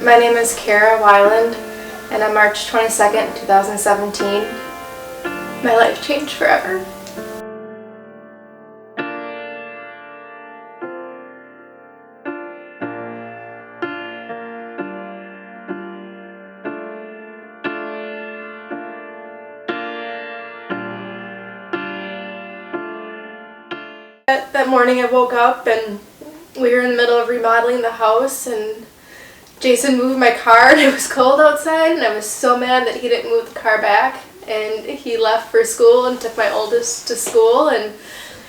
My name is Kara Weiland, and on March 22nd, 2017, my life changed forever. That morning I woke up and we were in the middle of remodeling the house, and Jason moved my car and it was cold outside, and I was so mad that he didn't move the car back, and he left for school and took my oldest to school, and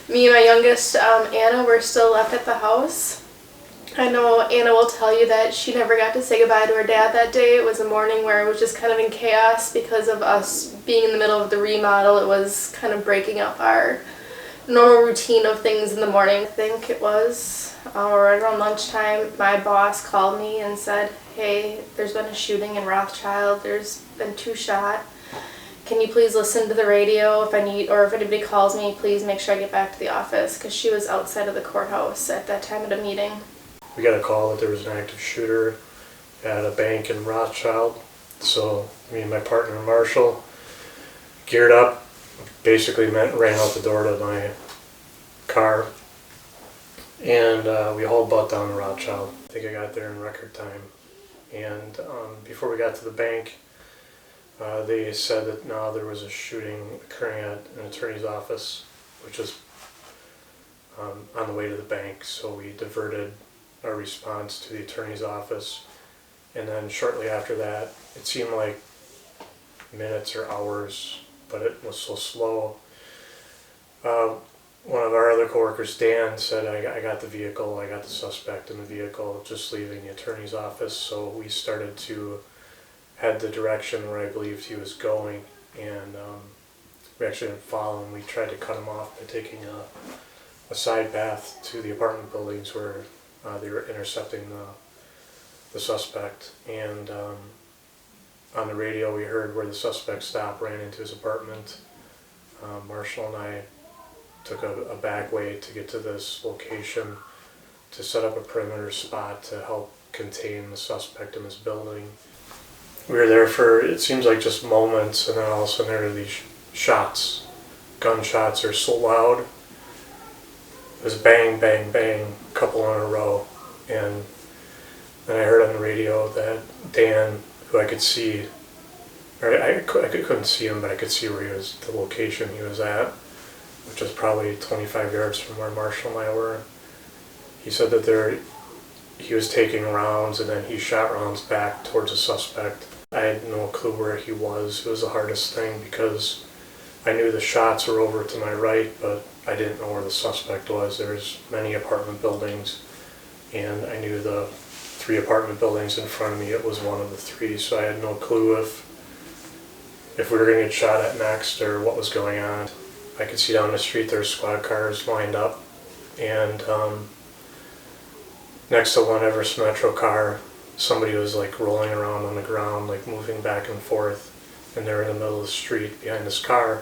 me and my youngest, Anna, were still left at the house. I know Anna will tell you that she never got to say goodbye to her dad that day. It was a morning where it was just kind of in chaos because of us being in the middle of the remodel. It was kind of breaking up our normal routine of things in the morning. I think it was right around lunchtime, my boss called me and said, "Hey, there's been a shooting in Rothschild. There's been 2 shot. Can you please listen to the radio if anybody calls me, please make sure I get back to the office," because she was outside of the courthouse at that time at a meeting. We got a call that there was an active shooter at a bank in Rothschild. So me and my partner Marshall geared up, basically ran out the door to my car, and we hauled butt down to Rothschild. I think I got there in record time, and before we got to the bank, they said that now there was a shooting occurring at an attorney's office, which was on the way to the bank. So we diverted our response to the attorney's office, and then shortly after that, it seemed like minutes or hours, but it was so slow. One of our other coworkers, Dan, said, I got the vehicle, I got the suspect in the vehicle, just leaving the attorney's office. So we started to head the direction where I believed he was going, and we actually didn't follow him. We tried to cut him off by taking a side path to the apartment buildings where they were intercepting the suspect. And on the radio we heard where the suspect stopped, ran into his apartment. Marshall and I took a back way to get to this location to set up a perimeter spot to help contain the suspect in this building. We were there for, it seems like just moments, and then all of a sudden there were these shots. Gunshots are so loud. It was bang, bang, bang, a couple in a row. And then I heard on the radio that Dan, who I could see, or I couldn't see him, but I could see where he was, the location he was at, which was probably 25 yards from where Marshall and I were. He said that he was taking rounds, and then he shot rounds back towards the suspect. I had no clue where he was. It was the hardest thing because I knew the shots were over to my right, but I didn't know where the suspect was. There's many apartment buildings, and I knew the 3 apartment buildings in front of me. It was one of the 3, so I had no clue if we were going to get shot at next or what was going on. I could see down the street there's squad cars lined up, and next to one Everest Metro car, somebody was like rolling around on the ground, like moving back and forth, and they're in the middle of the street behind this car.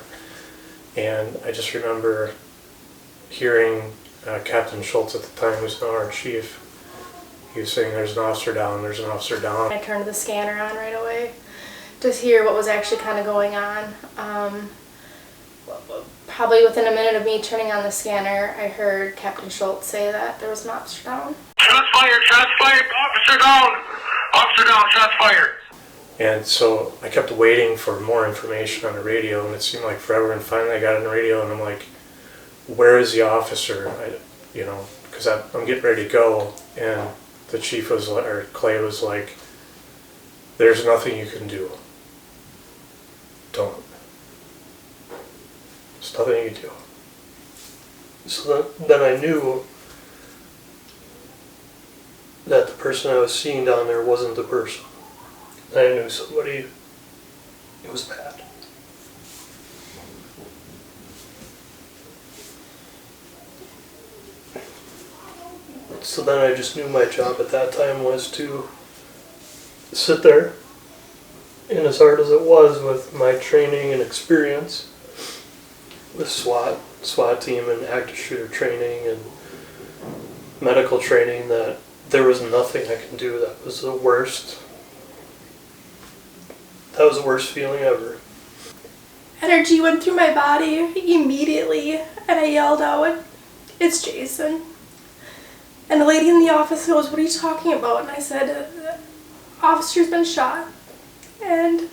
And I just remember hearing Captain Schultz at the time, who was now our chief. He was saying, "There's an officer down, there's an officer down." I turned the scanner on right away to hear what was actually kind of going on. Probably within a minute of me turning on the scanner, I heard Captain Schultz say that there was an officer down. Shots fired, officer down, shots fired. And so I kept waiting for more information on the radio, and it seemed like forever, and finally I got on the radio, and I'm like, where is the officer? Because I'm getting ready to go, and the chief was, or Clay was like, "There's nothing you can do. Don't. There's nothing you can do." So then I knew that the person I was seeing down there wasn't the person. I knew somebody, it was bad. So then I just knew my job at that time was to sit there, and as hard as it was with my training and experience with SWAT team and active shooter training and medical training, that there was nothing I can do. That was the worst. That was the worst feeling ever. Energy went through my body immediately, and I yelled out, "It's Jason." And the lady in the office goes, "What are you talking about?" And I said, "Officer's been shot." And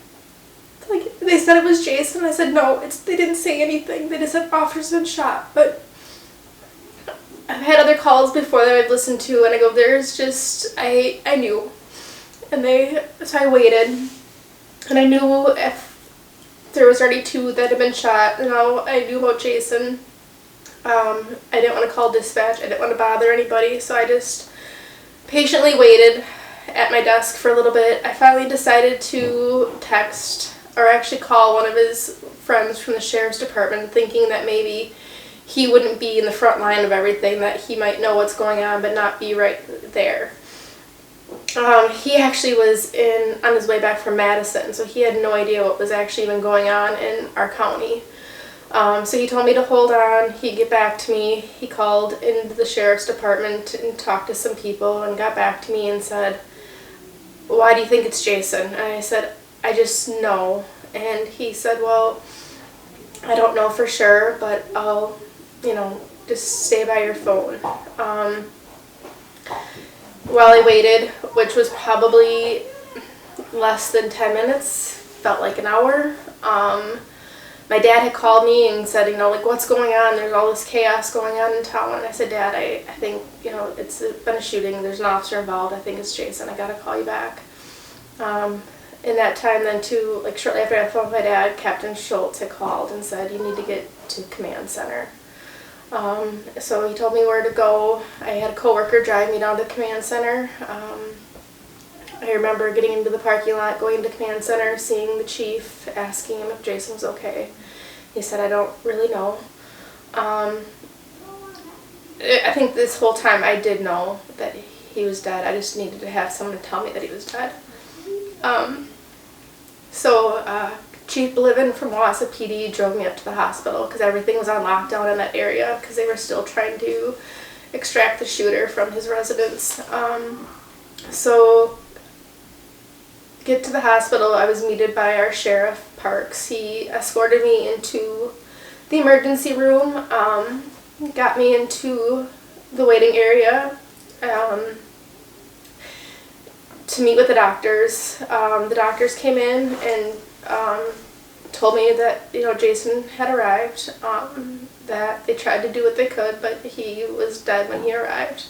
like they said it was Jason. I said, "No, they didn't say anything. They just said officer's been shot." But I've had other calls before that I've listened to, and I go, "There's just I knew." And so I waited, and I knew if there was already 2 that had been shot. And now I knew about Jason. I didn't want to call dispatch. I didn't want to bother anybody, so I just patiently waited at my desk for a little bit. I finally decided to text, or actually call one of his friends from the sheriff's department, thinking that maybe he wouldn't be in the front line of everything, that he might know what's going on but not be right there. He actually was on his way back from Madison, so he had no idea what was actually even going on in our county. So he told me to hold on, he'd get back to me. He called into the sheriff's department and talked to some people and got back to me and said, "Why do you think it's Jason?" And I said, "I just know." And he said, "Well, I don't know for sure, but I'll, just stay by your phone." While I waited, which was probably less than 10 minutes, felt like an hour, my dad had called me and said, "What's going on? There's all this chaos going on in town." And I said, "Dad, I think, it's been a shooting. There's an officer involved. I think it's Jason. I gotta call you back." In that time then too, shortly after I phoned my dad, Captain Schultz had called and said, "You need to get to command center." So he told me where to go. I had a coworker drive me down to command center. I remember getting into the parking lot, going to command center, seeing the chief, asking him if Jason was okay. He said, "I don't really know." I think this whole time I did know that he was dead. I just needed to have someone to tell me that he was dead. So Chief Belivin from Wausau PD drove me up to the hospital because everything was on lockdown in that area because they were still trying to extract the shooter from his residence. So get to the hospital, I was meted by our sheriff, Parks. He escorted me into the emergency room, got me into the waiting area to meet with the doctors. The doctors came in and told me that Jason had arrived, that they tried to do what they could, but he was dead when he arrived.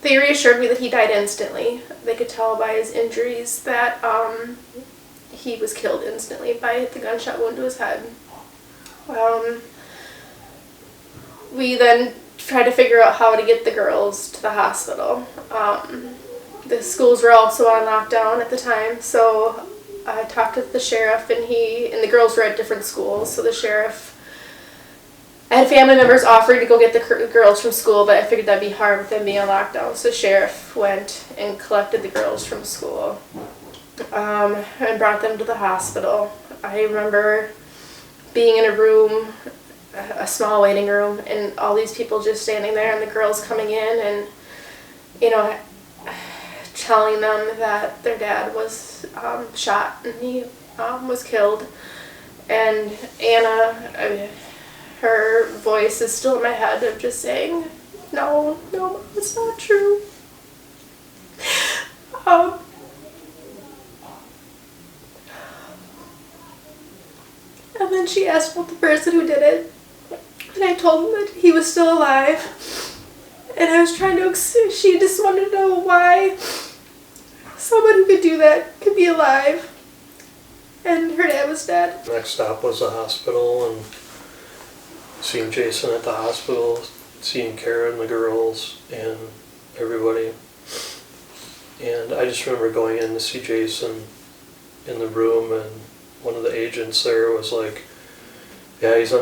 They reassured me that he died instantly. They could tell by his injuries that he was killed instantly by the gunshot wound to his head. We then tried to figure out how to get the girls to the hospital. The schools were also on lockdown at the time, so I talked with the sheriff, and the girls were at different schools, so the sheriff, I had family members offering to go get the girls from school, but I figured that'd be hard with them being on lockdown, so the sheriff went and collected the girls from school and brought them to the hospital. I remember being in a room, a small waiting room, and all these people just standing there, and the girls coming in and, telling them that their dad was shot and he was killed. And Anna, her voice is still in my head of just saying, no, it's not true. And then she asked about the person who did it, and I told them that he was still alive. And I was trying to, she just wanted to know why someone who could do that could be alive. And her dad was dead. Next stop was the hospital, and seeing Jason at the hospital, seeing Karen, the girls, and everybody. And I just remember going in to see Jason in the room, and one of the agents there was like, "Yeah, he's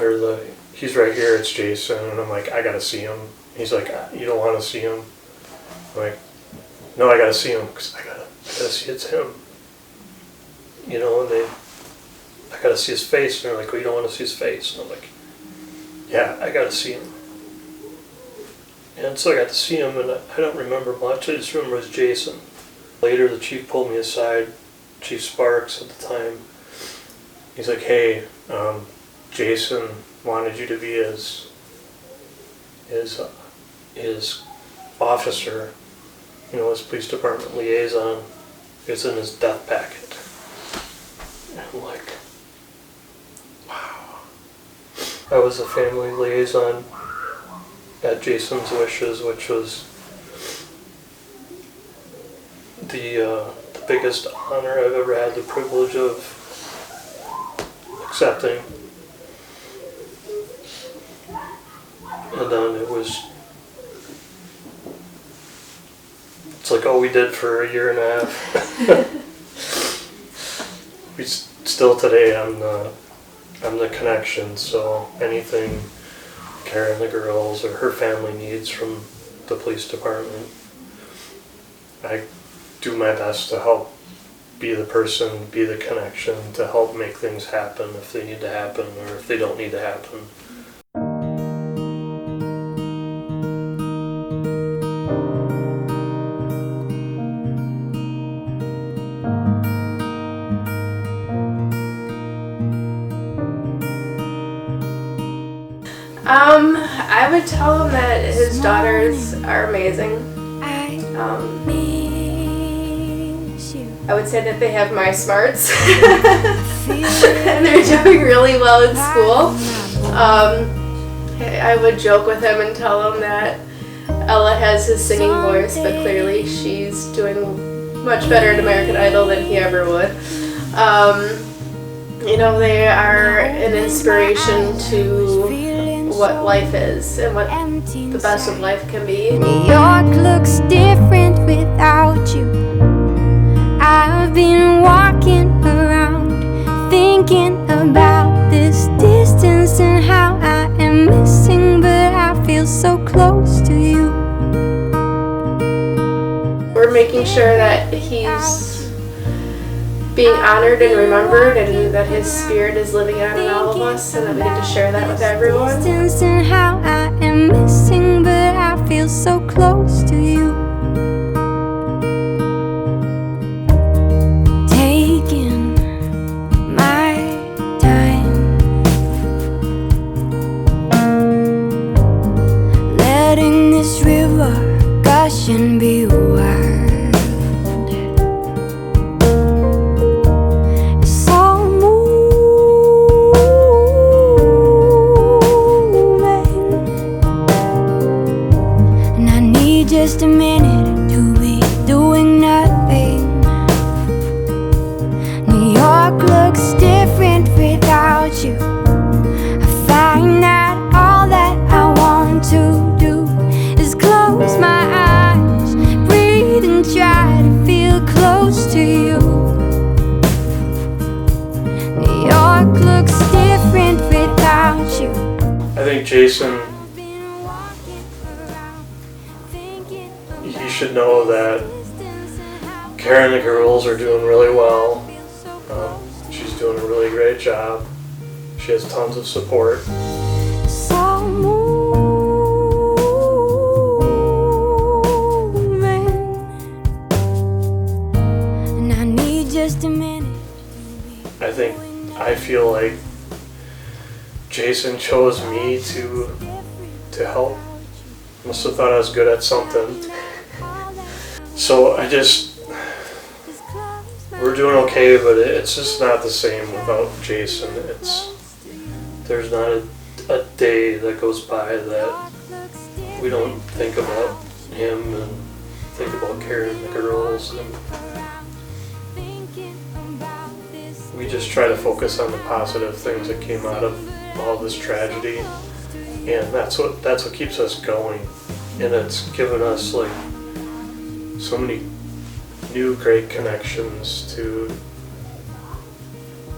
right here, it's Jason." And I'm like, "I gotta see him." He's like, "You don't want to see him?" I'm like, "No, I gotta see him, because I gotta see it's him." I gotta see his face. And they're like, "Well, you don't want to see his face?" And I'm like, "Yeah, I gotta see him." And so I got to see him, and I don't remember much. I just remember it was Jason. Later, the chief pulled me aside, Chief Sparks at the time. He's like, hey, Jason wanted you to be his officer, his police department liaison. It's in his death packet. And I'm like, wow. I was a family liaison at Jason's wishes, which was the biggest honor I've ever had the privilege of accepting. And then it's like all we did for a year and a half. We still today, I'm the connection, so anything Karen, the girls, or her family needs from the police department, I do my best to help be the person, be the connection, to help make things happen if they need to happen or if they don't need to happen. I would tell him that his daughters are amazing. I would say that they have my smarts and they're doing really well in school. I would joke with him and tell him that Ella has his singing voice, but clearly she's doing much better at American Idol than he ever would. They are an inspiration to what life is and what the best of life can be. New York looks different without you. I've been walking around thinking about this distance and how I am missing, but I feel so close to you. We're making sure that he's being honored and remembered, and that his spirit is living on in all of us, and that we get to share that with everyone. Distance and how I am missing, but I feel so close to you. Taking my time, letting this river gush and be wild. It's all moving, and I need just a minute to be doing nothing. New York looks different without you. I find that all that I want to do is close my eyes, breathe and try to feel close to you. New York looks different without you. I think Jason, I've been walking around thinking he should know that Karen and the girls are doing really well. She's doing a really great job. She has tons of support. it's all moving, and I need just a minute. I feel like Jason chose me to help. Must have thought I was good at something. So we're doing okay, but it's just not the same without Jason. There's not a day that goes by that we don't think about him and think about Karen and the girls, and we just try to focus on the positive things that came out of all this tragedy, and that's what keeps us going. And it's given us like so many new great connections to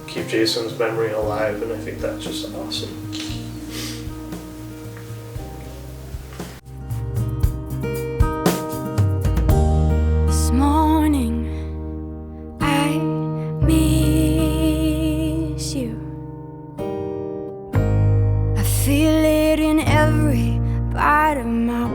keep Jason's memory alive, and I think that's just awesome. This morning I miss you. I feel it in every part of my